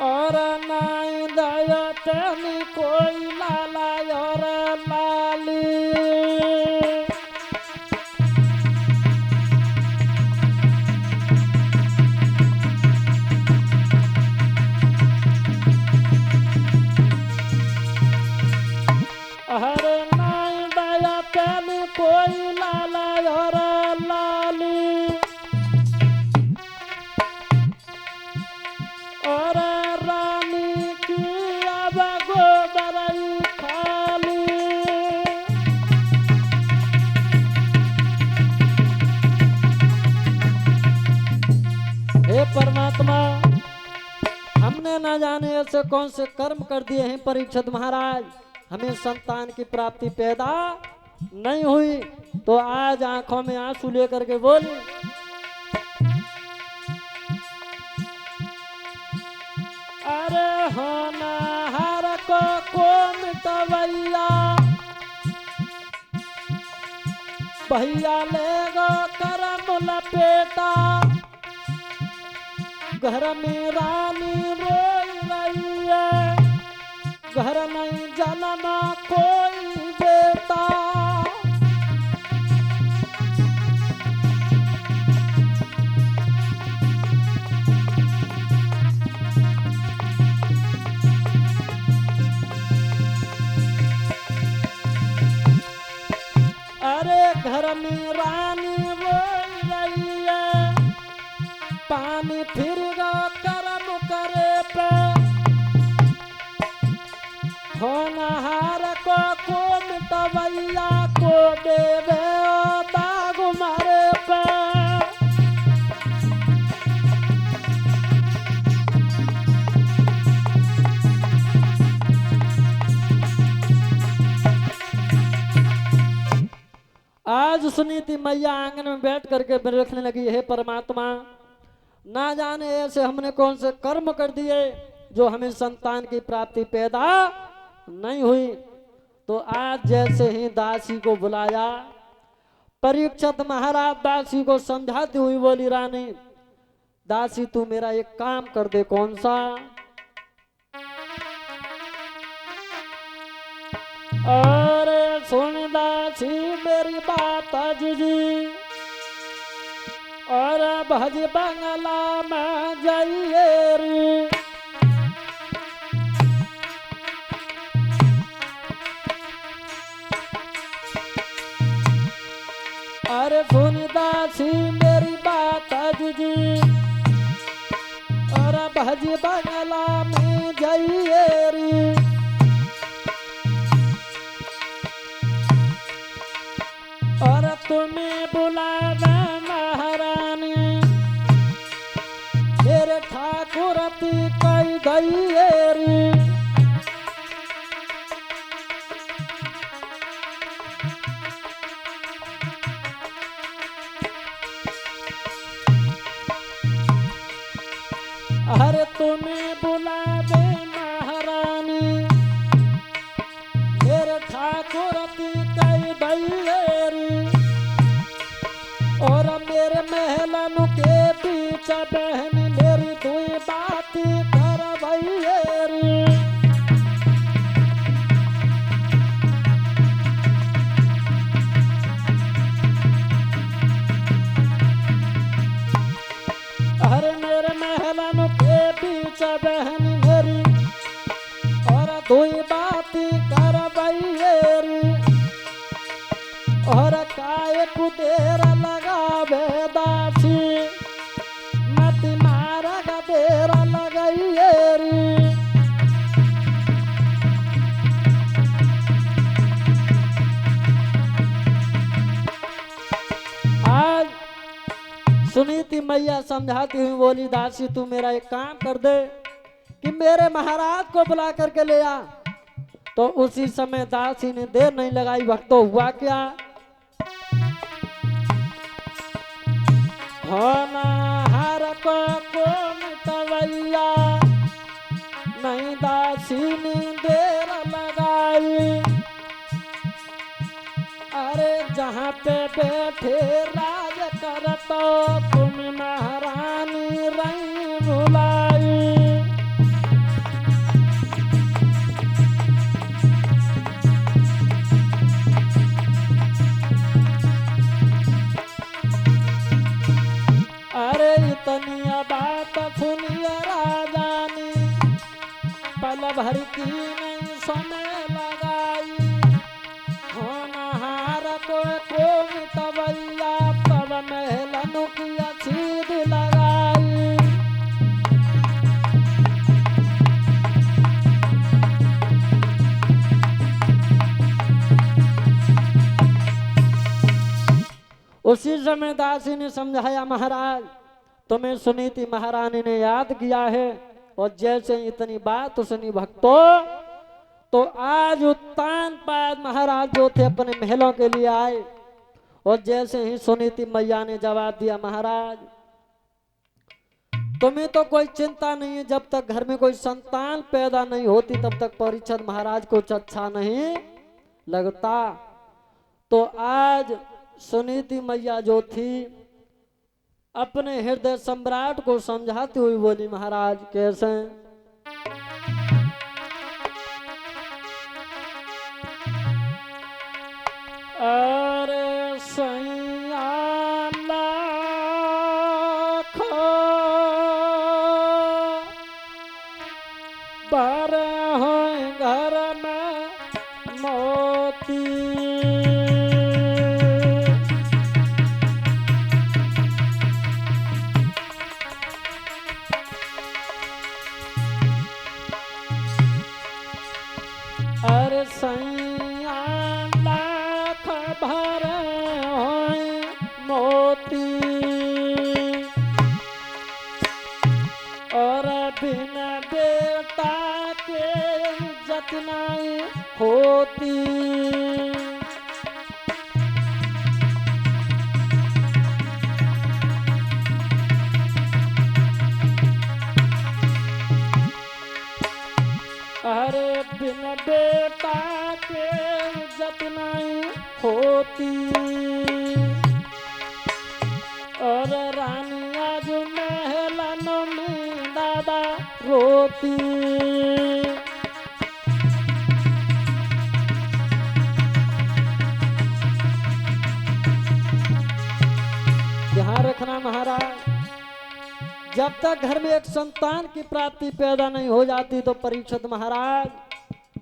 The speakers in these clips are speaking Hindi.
और नाई दया तेनी कोई लाला और लाली। अरे नाई दया तेनी कोई लाला और लाली। और रानी की अब गोदरई खाली। हे परमात्मा, हमने न जाने ऐसे कौन से कर्म कर दिए हैं परीक्षित महाराज, हमें संतान की प्राप्ति पैदा नहीं हुई। तो आज आंखों में आंसू लेकर के बोली, अरे होनहार को मिटवैया, भैया ले गो करम लपेटा। घर में रानी रोई रही है, घर नहीं जन्मा कोई बेटा। अरे घर में रानी रोई रही है, पानी फिर गो करम करे पे। होनहार को मिटवैया को देवे ओ दाग मारे पे। आज सुनीति मैया आंगन में बैठ करके बिलखने लगी, हे परमात्मा, ना जाने ऐसे हमने कौन से कर्म कर दिए जो हमें संतान की प्राप्ति पैदा नहीं हुई। तो आज जैसे ही दासी को बुलाया, परीक्षित महाराज दासी को समझाती हुई बोली, रानी दासी तू मेरा एक काम कर दे। कौन सा? और सुन दासी मेरी बात जी, और भज बंगला में जाइए रे। अरे सुन दासी मेरी बात जी, और भज बंगला में जाइए रे। और तुम्हें बुलाना महारानी, मेरे ठाकुर ती कई गई। अरे तुम्हें बुला दे महारानी, मेरे ठाकुर ती कई गई। और मेरे महलन के बीच बहन मेरी दुई बात कर भैरी। अरे मेरे महलन के बीच बहन मेरी और दुई बात कर भैरी। और काय कुदेर लगावे दासी, मत मारा गदेर लगाइए। आज सुनीति मैया समझाती हुई बोली, दासी तू मेरा एक काम कर दे कि मेरे महाराज को बुला करके ले आ। तो उसी समय दासी ने देर नहीं लगाई। भक्तों हुआ क्या? होनहार को मिटवैया, नहीं दासी ने देर लगाई। अरे जहाँ पे बैठे राज करतो, तुम महारानी रही भुलाई। भर की नहीं समय लगाई, होनहार को मिटवैया तब महलन की अछीद लगाई। उसी समय दासी ने समझाया, महाराज तुम्हें सुनीति महारानी ने याद किया है, और जैसे इतनी बात सुनी भक्तों, तो आज उत्तान पाद महाराज जो थे अपने महलों के लिए आए, और जैसे ही सुनीति मैया ने जवाब दिया, महाराज तुम्हें तो कोई चिंता नहीं है, जब तक घर में कोई संतान पैदा नहीं होती तब तक परीक्षित महाराज कुछ अच्छा नहीं लगता। तो आज सुनीति मैया जो थी अपने हृदय सम्राट को समझाती हुई बोली, महाराज कैसे? अरे सैया लाख बार हो घर में मोती, अरे सैया लाख भर होय मोती, और बिन बेटा के इज्जत नहीं होती। अरे बिन बेटा के इज्जत नहीं होती, और रानिया जो महलन में दादा रोती। ध्यान रखना महाराज, जब तक घर में एक संतान की प्राप्ति पैदा नहीं हो जाती तो परीक्षित महाराज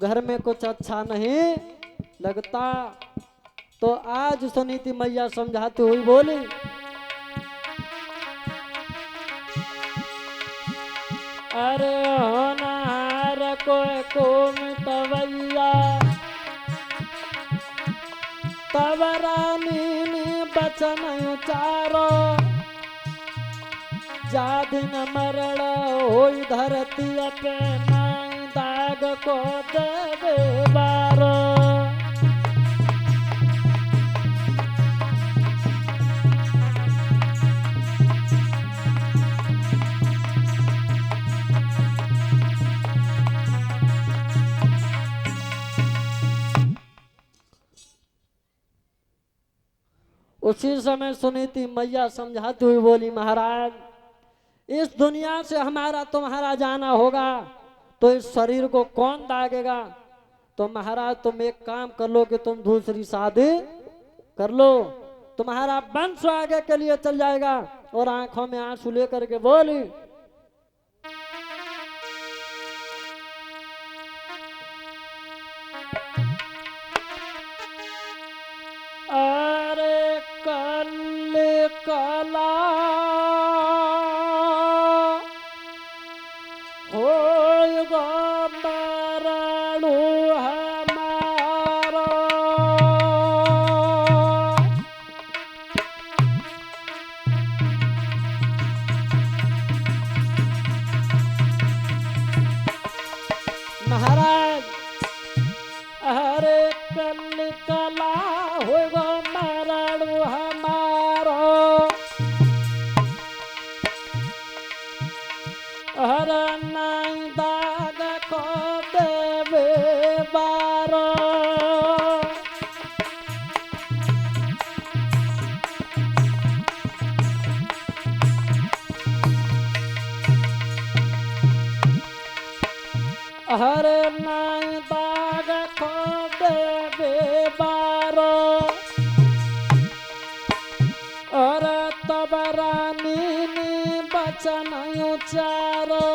घर में कुछ अच्छा नहीं लगता। तो आज सुनीति मैया समझाती हुई बोली, अरे होनहार को मिटवैया तब रानी ने बचन उचारो, जा दिन मरण होई धरती पे नाई दाग को देवे बारो। उसी समय सुनीति मैया समझाती हुई बोली, महाराज इस दुनिया से हमारा तुम्हारा जाना होगा, तो इस शरीर को कौन दागेगा? तो महाराज तुम एक काम कर लो कि तुम दूसरी शादी कर लो, तुम्हारा वंश आगे के लिए चल जाएगा। और आंखों में आंसू लेकर के बोली, अरे कल कला महाराज, अरे कल कला होगा मरण हमारो, अरे नाई दाग को देवे बारो। हरे नाई दाग को देवे बारो, और तब रानी ने बचन उचारो,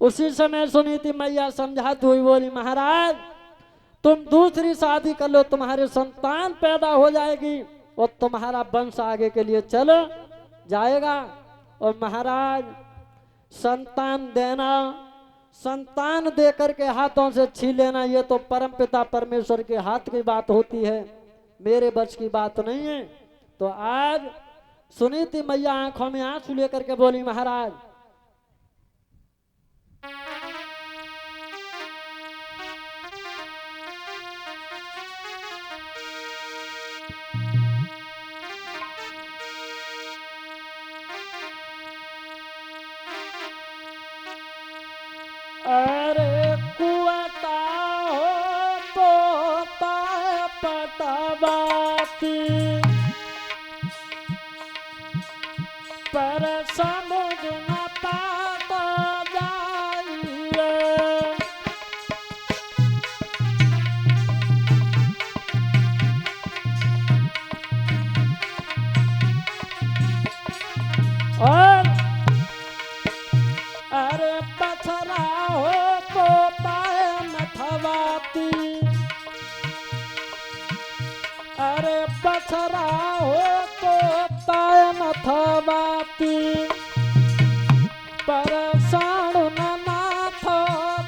उसी समय सुनीति मैया समझाती हुई बोली, महाराज तुम दूसरी शादी कर लो, तुम्हारे संतान पैदा हो जाएगी और तुम्हारा वंश आगे के लिए चल जाएगा। और महाराज संतान देना, संतान दे करके हाथों से छीन लेना, ये तो परम पिता परमेश्वर के हाथ की बात होती है, मेरे बस की बात नहीं है। तो आज सुनीति मैया आंखों में आंसू लेकर के बोली, महाराज अरे कुआता हो तोता पटवाती, पर समझ न पाता जाइए। और अरे पथरा हो तोता मथवाती, अरे पथरा हो तोता मथवाती, पर साणु न नाथ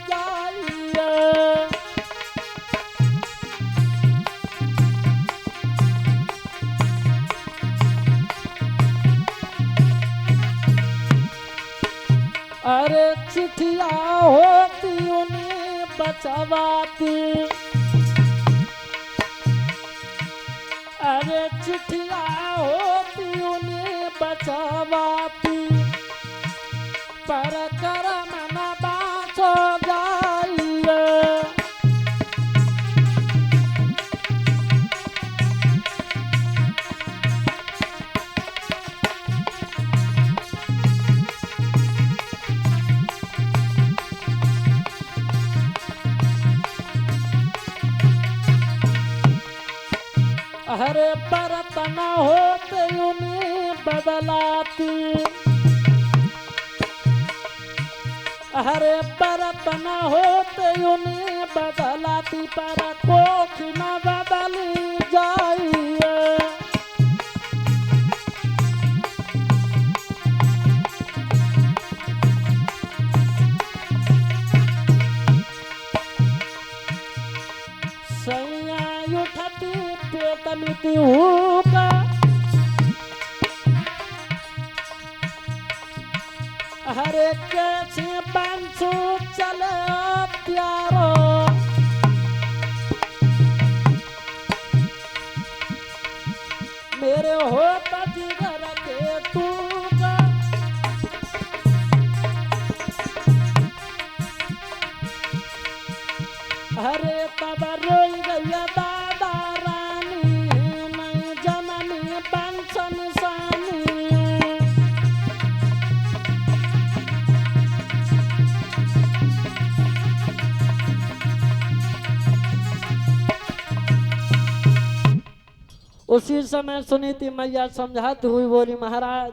जाइए। अरे चिट्ठिया होती उन्हें बचवाती, अरे चिट्ठिया होती उन्हें बचवाती, पर करम न बाँचो जाइए। अरे बर्तन होते उन्हें बदलाती, अरे बर्तन होते उन्हें बदलाती, पर कोख न बदली जाइए। सैया उठती पेट मिटी हुका, हरे कैसे बंसू चले प्यारो, मेरे होता जिगर के टूका। हरे तब रोई गया दादा रानी, मैं जननी बंसन सानी। उसी समय सुनीति मैया समझाती हुई बोली, महाराज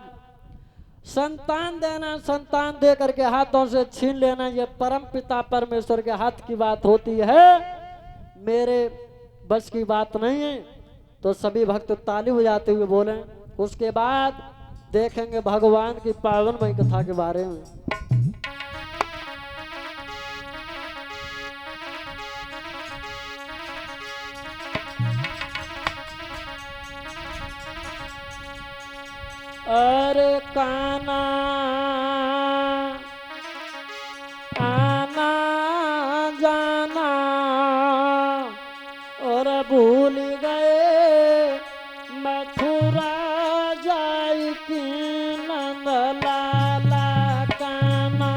संतान देना, संतान दे करके हाथों से छीन लेना, ये परम पिता परमेश्वर के हाथ की बात होती है, मेरे बस की बात नहीं है। तो सभी भक्त ताली बजाते हुए बोले। उसके बाद देखेंगे भगवान की पावनमय कथा के बारे में। अरे काना आना जाना और भूल गए मथुरा जाई की नंद लाला काना।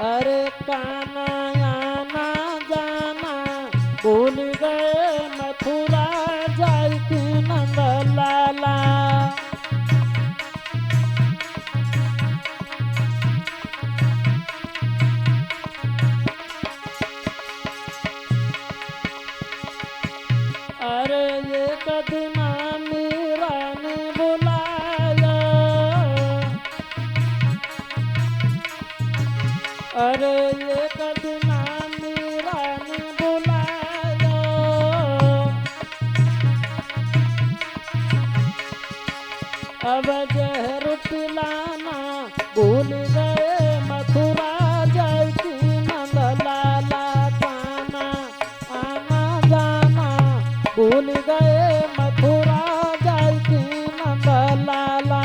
अरे काना आना जाना भूल गए मथुरा जाई की नंद लाला। अरे एक दिन मीरा ने बुलाया, अब जहर पिलाना भूल गए मथुरा जाती नंद लाला जाना आना जाना भूल गए मथुरा जाती नंद लाला।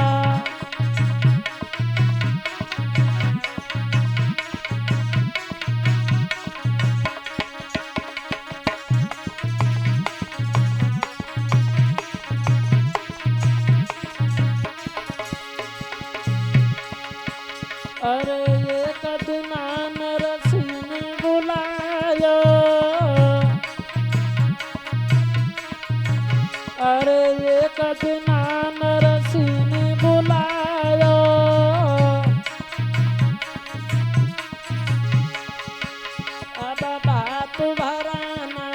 अरे एक दिन नरसी ने बुलाया, अरे एक दिन नरसी ने बुलाया, अब बात भराना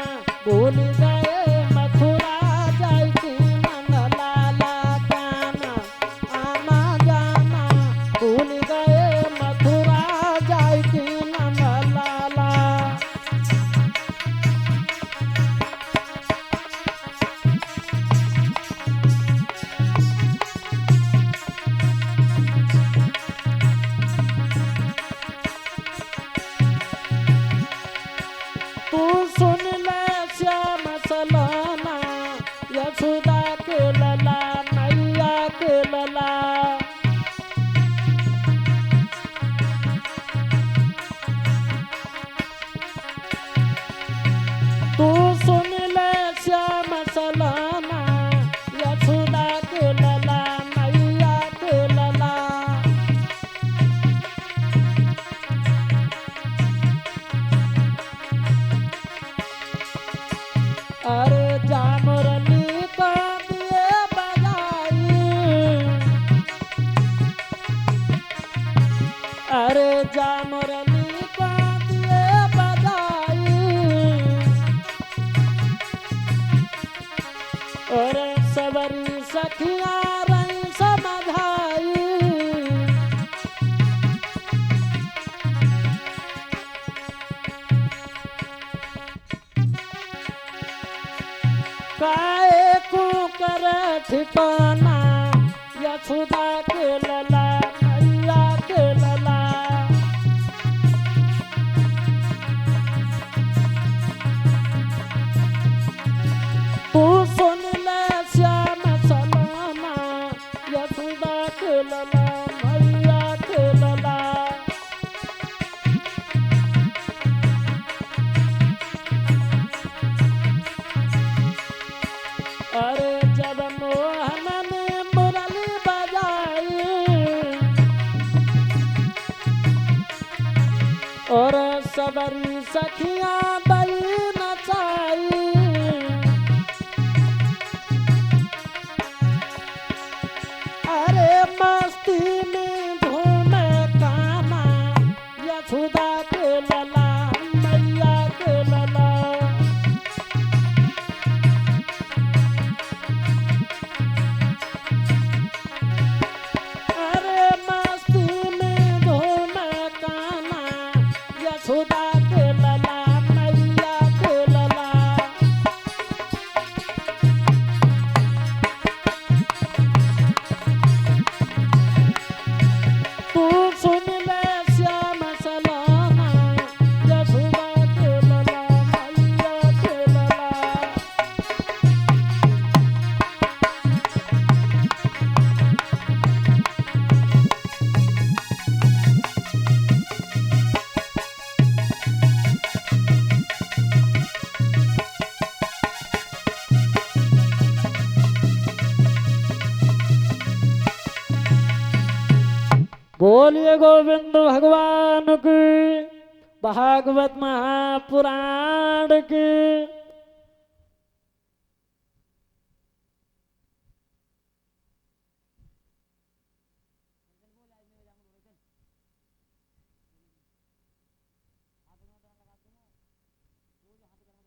भूल गए मथुरा जाती नंद लाला जाना आना जाना भूल गए मथुरा जाती नंद लाला। तू सुन ले श्याम सलाना यशोदा के लला मैया के लला, तू सुन ले श्याम सलाना यशोदा के लला मैया के लला। अरे जा मुरली का दिए बजाई, अरे जा मुरली का दिए बजाई, और सबरी सखियां रही समझाई। काहे को कर ठिकाना यशोदा के लला मैया के लला। तू सुन ले श्याम सलाना यशोदा के लला मैया के लला। अरे जब मोहन ने मुरली बजाई, और सबरी सखियां बड़ी नचाई। अरे मस्ती में घूमे काना यशोदा के लला मैया के लला। अरे मस्ती में घूमे काना यशोदा के लला मैया के लला। तू सुन ले श्याम सलाना यशोदा के लला मैया के लला। बोलिए गोविंद भगवान की, भागवत महापुराण की।